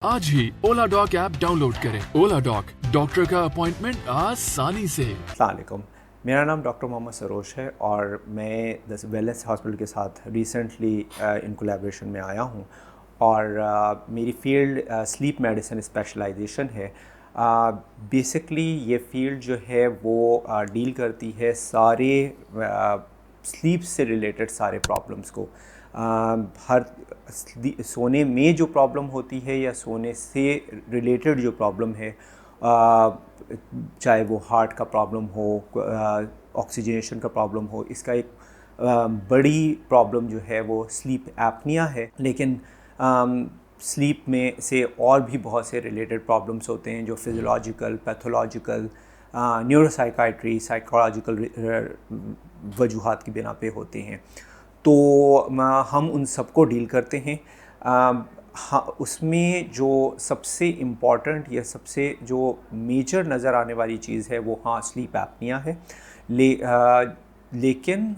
आज ही ओला dock app download करें। ओला dock, doctor का अपॉइंटमेंट आसानी से। अस्सलाम वालेकुम, मेरा नाम डॉक्टर मोहम्मद सरोज है और मैं द वेलनेस हॉस्पिटल के साथ रिसेंटली इन कोलैबोरेशन में आया हूँ और मेरी फ़ील्ड स्लीप मेडिसिन स्पेशलाइजेशन है। बेसिकली ये फ़ील्ड जो है वो डील करती है सारे स्लीप से रिलेटेड सारे प्रॉब्लम्स को। हर सोने में जो प्रॉब्लम होती है या सोने से रिलेटेड जो प्रॉब्लम है, चाहे वो हार्ट का प्रॉब्लम हो, ऑक्सीजनेशन का प्रॉब्लम हो, इसका एक बड़ी प्रॉब्लम जो है वो स्लीप एपनिया है। लेकिन स्लीप में से और भी बहुत से रिलेटेड प्रॉब्लम्स होते हैं जो फिजियोलॉजिकल, पैथोलॉजिकल, न्यूरोसाइकाइट्री, साइकोलॉजिकल वजूहात की बिना पे होते हैं। तो हम उन सबको डील करते हैं। हाँ, उसमें जो सबसे इम्पॉर्टेंट या सबसे जो मेजर नज़र आने वाली चीज़ है वो स्लीप एपनिया है। लेकिन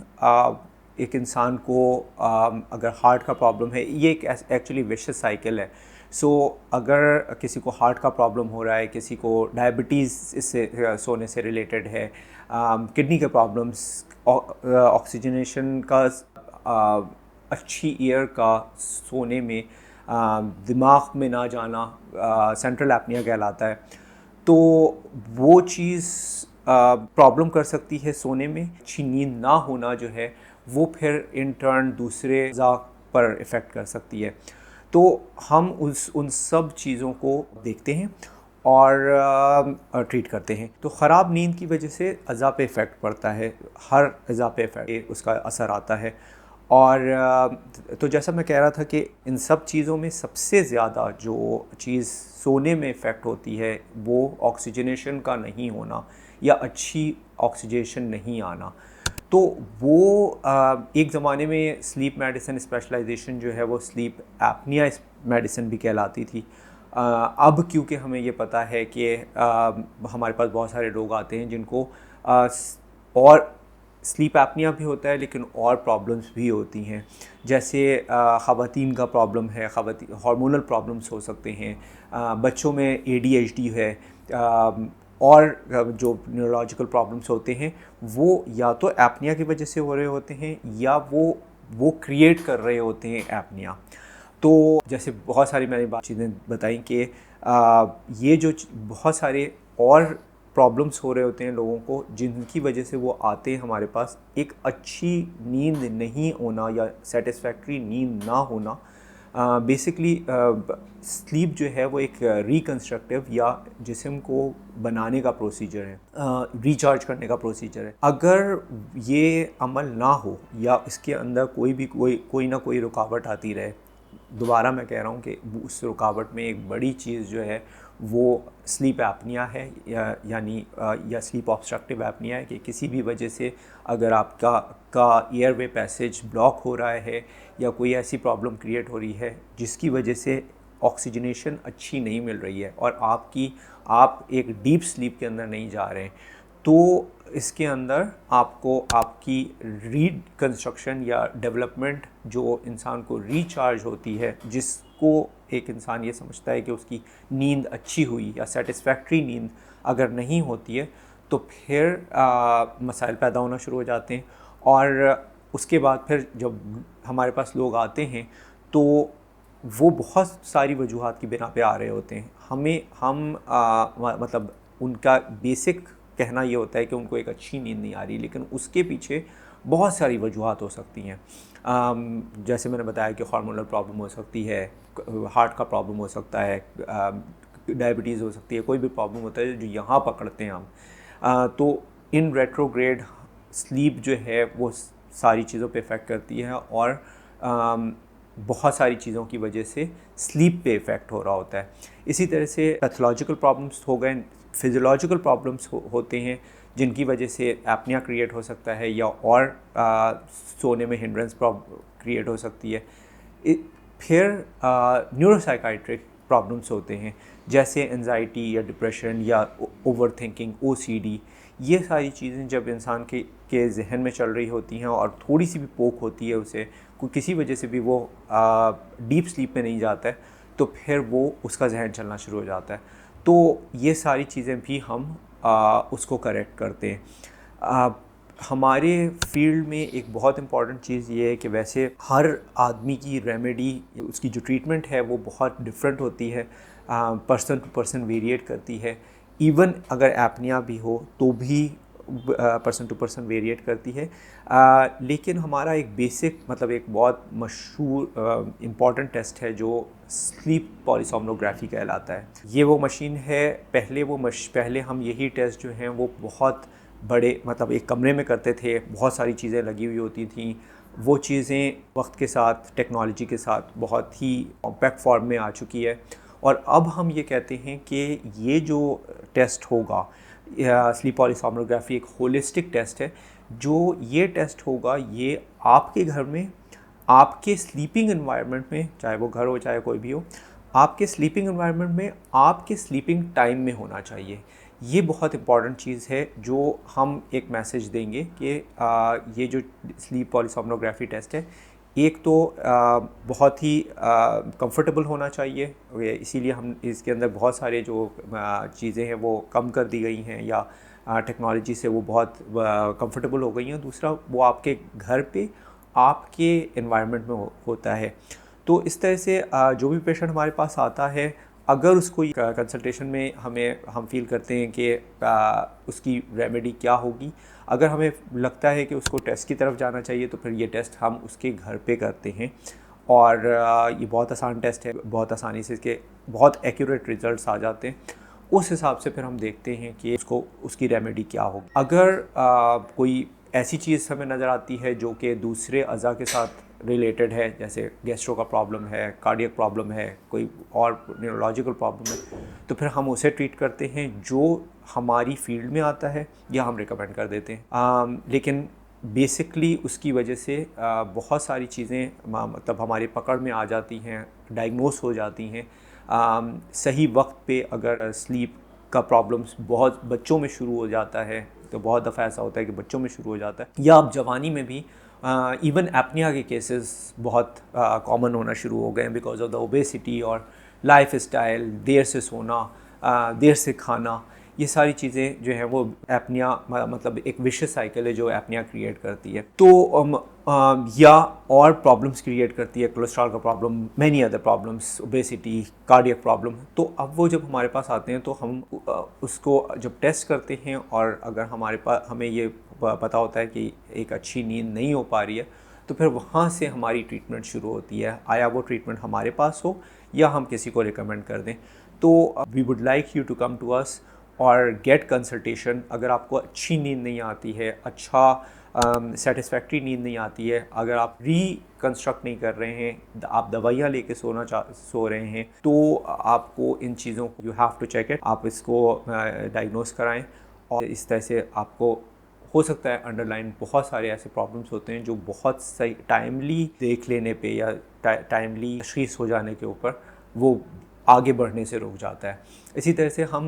एक इंसान को अगर हार्ट का प्रॉब्लम है, ये एक एक्चुअली विशियस साइकिल है। अगर किसी को हार्ट का प्रॉब्लम हो रहा है, किसी को डायबिटीज़ इससे सोने से रिलेटेड है, किडनी के प्रॉब्लम्स, ऑक्सीजनेशन का, अच्छी एयर का सोने में दिमाग में ना जाना सेंट्रल एपनिया कहलाता है। तो वो चीज़ प्रॉब्लम कर सकती है सोने में। अच्छी नींद ना होना जो है वो फिर इन टर्न दूसरे अज़ा पर इफ़ेक्ट कर सकती है। तो हम उन सब चीज़ों को देखते हैं और ट्रीट करते हैं। तो ख़राब नींद की वजह से अज़ा पे इफ़ेक्ट पड़ता है, हर अज़ा पे इफ़ेक्ट उसका असर आता है। और तो जैसा मैं कह रहा था कि इन सब चीज़ों में सबसे ज़्यादा जो चीज़ सोने में इफ़ेक्ट होती है वो ऑक्सीजनेशन का नहीं होना या अच्छी ऑक्सीजनेशन नहीं आना। तो वो एक ज़माने में स्लीप मेडिसिन स्पेशलाइजेशन जो है वो स्लीप एपनिया मेडिसिन भी कहलाती थी। अब क्योंकि हमें ये पता है कि हमारे पास बहुत सारे लोग आते हैं जिनको और स्लीप एपनिया भी होता है लेकिन और प्रॉब्लम्स भी होती हैं। जैसे ख़वातीन का प्रॉब्लम है, हार्मोनल प्रॉब्लम्स हो सकते हैं, बच्चों में ADHD है, और जो न्यूरोलॉजिकल प्रॉब्लम्स होते हैं वो या तो एपनिया की वजह से हो रहे होते हैं या वो क्रिएट कर रहे होते हैं एपनिया। तो जैसे बहुत सारी मैंने चीज़ें बताई कि ये जो बहुत सारे और प्रॉब्लम्स हो रहे होते हैं लोगों को जिनकी वजह से वो आते हैं हमारे पास। एक अच्छी नींद नहीं होना या सेटिस्फैक्ट्री नींद ना होना बेसिकली स्लीप जो है वो एक रिकन्स्ट्रक्टिव या जिस्म को बनाने का प्रोसीजर है, रिचार्ज करने का प्रोसीजर है। अगर ये अमल ना हो या इसके अंदर कोई ना कोई रुकावट आती रहे, दोबारा मैं कह रहा हूँ कि उस रुकावट में एक बड़ी चीज़ जो है वो स्लीप एपनिया है या स्लीप ऑब्स्ट्रक्टिव एपनिया है कि किसी भी वजह से अगर आपका एयरवे पैसेज ब्लॉक हो रहा है या कोई ऐसी प्रॉब्लम क्रिएट हो रही है जिसकी वजह से ऑक्सीजनेशन अच्छी नहीं मिल रही है और आप एक डीप स्लीप के अंदर नहीं जा रहे हैं, तो इसके अंदर आपको आपकी रिकंस्ट्रक्शन या डेवलपमेंट जो इंसान को रिचार्ज होती है, जिसको एक इंसान ये समझता है कि उसकी नींद अच्छी हुई या सेटिस्फैक्ट्री नींद अगर नहीं होती है तो फिर मसाइल पैदा होना शुरू हो जाते हैं। और उसके बाद फिर जब हमारे पास लोग आते हैं तो वो बहुत सारी वजूहात की बिना पे आ रहे होते हैं। मतलब उनका बेसिक कहना ये होता है कि उनको एक अच्छी नींद नहीं आ रही, लेकिन उसके पीछे बहुत सारी वजूहात हो सकती हैं। जैसे मैंने बताया कि हार्मोनल प्रॉब्लम हो सकती है, हार्ट का प्रॉब्लम हो सकता है, डायबिटीज़ हो सकती है, कोई भी प्रॉब्लम होता है जो यहाँ पकड़ते हैं हम। तो इन रेट्रोग्रेड स्लीप जो है वो सारी चीज़ों पे इफ़ेक्ट करती है और बहुत सारी चीज़ों की वजह से स्लीप पे इफ़ेक्ट हो रहा होता है। इसी तरह से पैथोलॉजिकल प्रॉब्लम्स हो गए, फिजियोलॉजिकल प्रॉब्लम्स होते हैं जिनकी वजह से एपनिया क्रिएट हो सकता है या और सोने में हिंड्रेंस क्रिएट हो सकती है। फिर न्यूरोसाइकाइट्रिक प्रॉब्लम्स होते हैं जैसे एंजाइटी या डिप्रेशन या ओवर थिंकिंग, OCD। ये सारी चीज़ें जब इंसान के जहन में चल रही होती हैं और थोड़ी सी भी पोक होती है उसे, किसी वजह से भी वो डीप स्लीप में नहीं जाता है, तो फिर वो उसका जहन चलना शुरू हो जाता है। तो ये सारी चीज़ें भी हम उसको करेक्ट करते हैं। हमारे फील्ड में एक बहुत इम्पॉर्टेंट चीज़ ये है कि वैसे हर आदमी की रेमेडी, उसकी जो ट्रीटमेंट है वो बहुत डिफरेंट होती है, पर्सन टू पर्सन वेरिएट करती है। इवन अगर एपनिया भी हो तो भी पर्सन टू पर्सन वेरिएट करती है। लेकिन हमारा एक बेसिक मतलब एक बहुत मशहूर इम्पॉर्टेंट टेस्ट है जो स्लीप पॉलीसोमनोग्राफी कहलाता है। ये वो मशीन है, पहले हम यही टेस्ट जो हैं वो बहुत बड़े मतलब एक कमरे में करते थे, बहुत सारी चीज़ें लगी हुई होती थी। वो चीज़ें वक्त के साथ, टेक्नोलॉजी के साथ बहुत ही कॉम्पैक्ट फॉर्म में आ चुकी है। और अब हम ये कहते हैं कि ये जो टेस्ट होगा, स्लीप पॉलीसोमनोग्राफी एक होलिस्टिक टेस्ट है। जो ये टेस्ट होगा ये आपके घर में, आपके स्लीपिंग एनवायरनमेंट में, चाहे वो घर हो चाहे कोई भी हो, आपके स्लीपिंग एनवायरनमेंट में आपके स्लीपिंग टाइम में होना चाहिए। ये बहुत इंपॉर्टेंट चीज़ है जो हम एक मैसेज देंगे कि ये जो स्लीप पॉलीसोमनोग्राफी टेस्ट है, एक तो बहुत ही कंफर्टेबल होना चाहिए, इसीलिए हम इसके अंदर बहुत सारे जो चीज़ें हैं वो कम कर दी गई हैं या टेक्नोलॉजी से वो बहुत कंफर्टेबल हो गई हैं। दूसरा, वो आपके घर पे आपके एनवायरनमेंट में होता है। तो इस तरह से जो भी पेशेंट हमारे पास आता है, अगर उसको कंसल्टेशन में हम फील करते हैं कि उसकी रेमेडी क्या होगी, अगर हमें लगता है कि उसको टेस्ट की तरफ जाना चाहिए तो फिर ये टेस्ट हम उसके घर पे करते हैं। और ये बहुत आसान टेस्ट है, बहुत आसानी से इसके बहुत एक्यूरेट रिजल्ट्स आ जाते हैं। उस हिसाब से फिर हम देखते हैं कि उसकी रेमेडी क्या होगी। अगर कोई ऐसी चीज़ हमें नज़र आती है जो कि दूसरे अज़ा के साथ रिलेटेड है, जैसे गैस्ट्रो का प्रॉब्लम है, कार्डियक प्रॉब्लम है, कोई और न्यूरोलॉजिकल प्रॉब्लम है, तो फिर हम उसे ट्रीट करते हैं जो हमारी फील्ड में आता है या हम रिकमेंड कर देते हैं। लेकिन बेसिकली उसकी वजह से बहुत सारी चीज़ें मतलब हमारी पकड़ में आ जाती हैं, डायग्नोस हो जाती हैं। सही वक्त पे अगर स्लीप का प्रॉब्लम्स बहुत बच्चों में शुरू हो जाता है, तो बहुत दफ़ा ऐसा होता है कि बच्चों में शुरू हो जाता है, या अब जवानी में भी इवन एपनिया के केसेस बहुत कॉमन होना शुरू हो गए हैं बिकॉज ऑफ द ओबेसिटी और लाइफ स्टाइल, देर से सोना, देर से खाना, ये सारी चीज़ें जो हैं वो एपनिया मतलब एक विशियस साइकिल है जो एपनिया क्रिएट करती है। तो या और प्रॉब्लम्स क्रिएट करती है, कोलेस्ट्रॉल का problem, many other problems, obesity, cardiac problem. तो अब वो जब हमारे पास आते हैं तो हम उसको जब टेस्ट करते हैं और अगर हमें ये पता होता है कि एक अच्छी नींद नहीं हो पा रही है, तो फिर वहाँ से हमारी ट्रीटमेंट शुरू होती है। आया वो ट्रीटमेंट हमारे पास हो या हम किसी को रिकमेंड कर दें। तो we would like you to come to us or get consultation. अगर आपको अच्छी नींद नहीं आती है, अच्छा सेटिस्फैक्ट्री नींद नहीं आती है, अगर आप रिकंस्ट्रक्ट नहीं कर रहे हैं, आप दवाइयाँ लेके सो रहे हैं, तो आपको इन चीज़ों को you have to check it. आप इसको डायग्नोस कराएं और इस तरह से आपको हो सकता है अंडरलाइन बहुत सारे ऐसे प्रॉब्लम्स होते हैं जो बहुत सही टाइमली देख लेने पे या टाइमली तशख़ीस हो जाने के ऊपर वो आगे बढ़ने से रुक जाता है। इसी तरह से हम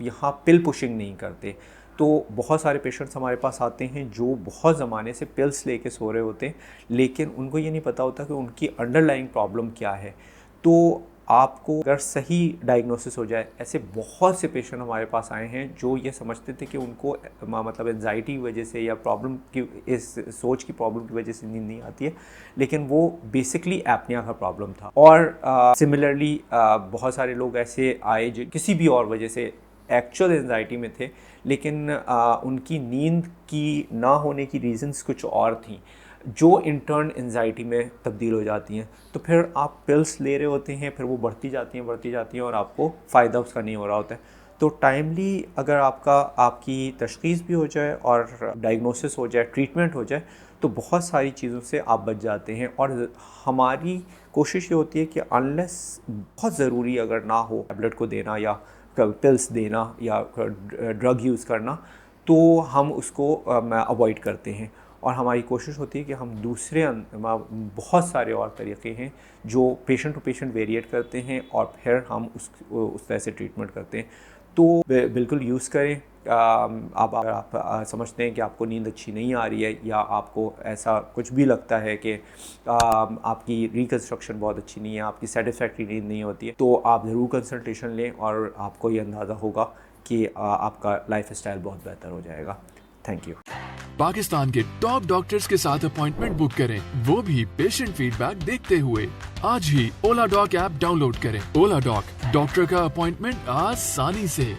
यहाँ पिल पुशिंग नहीं करते। तो बहुत सारे पेशेंट्स हमारे पास आते हैं जो बहुत ज़माने से पिल्स लेके सो रहे होते हैं, लेकिन उनको ये नहीं पता होता कि उनकी अंडरलाइंग प्रॉब्लम क्या है। तो आपको अगर सही डायग्नोसिस हो जाए, ऐसे बहुत से पेशेंट हमारे पास आए हैं जो ये समझते थे कि उनको मतलब एंजाइटी की वजह से या प्रॉब्लम की, इस सोच की प्रॉब्लम की वजह से नींद नहीं आती है, लेकिन वो बेसिकली एपनिया का प्रॉब्लम था। और सिमिलरली बहुत सारे लोग ऐसे आए जो किसी भी और वजह से एक्चुअल एंजाइटी में थे, लेकिन उनकी नींद की ना होने की रीज़न्स कुछ और थी जो इंटर्न एंजाइटी में तब्दील हो जाती हैं। तो फिर आप पिल्स ले रहे होते हैं, फिर वो बढ़ती जाती हैं और आपको फ़ायदा उसका नहीं हो रहा होता है। तो टाइमली अगर आपकी तशख़ीस भी हो जाए और डायग्नोसिस हो जाए, ट्रीटमेंट हो जाए, तो बहुत सारी चीज़ों से आप बच जाते हैं। और हमारी कोशिश ये होती है कि अनलेस बहुत ज़रूरी अगर ना हो टैबलेट को देना या पिल्स देना या ड्रग यूज़ करना, तो हम उसको अवॉइड करते हैं। और हमारी कोशिश होती है कि हम दूसरे बहुत सारे और तरीक़े हैं जो पेशेंट टू पेशेंट वेरिएट करते हैं और फिर हम उस तरह से ट्रीटमेंट करते हैं। तो बिल्कुल यूज़ करें, अब अगर आप समझते हैं कि आपको नींद अच्छी नहीं आ रही है या आपको ऐसा कुछ भी लगता है कि आपकी रिकंस्ट्रक्शन बहुत अच्छी नहीं है, आपकी सेटिस्फैक्ट्री नींद नहीं होती है, तो आप ज़रूर कंसल्टेशन लें और आपको ये अंदाज़ा होगा कि आपका लाइफ स्टाइल बहुत बेहतर हो जाएगा। Thank you. पाकिस्तान के टॉप डॉक्टर्स के साथ अपॉइंटमेंट बुक करें, वो भी पेशेंट फीडबैक देखते हुए। आज ही ओला डॉक ऐप डाउनलोड करें। ओला डॉक, डॉक्टर का अपॉइंटमेंट आसानी से।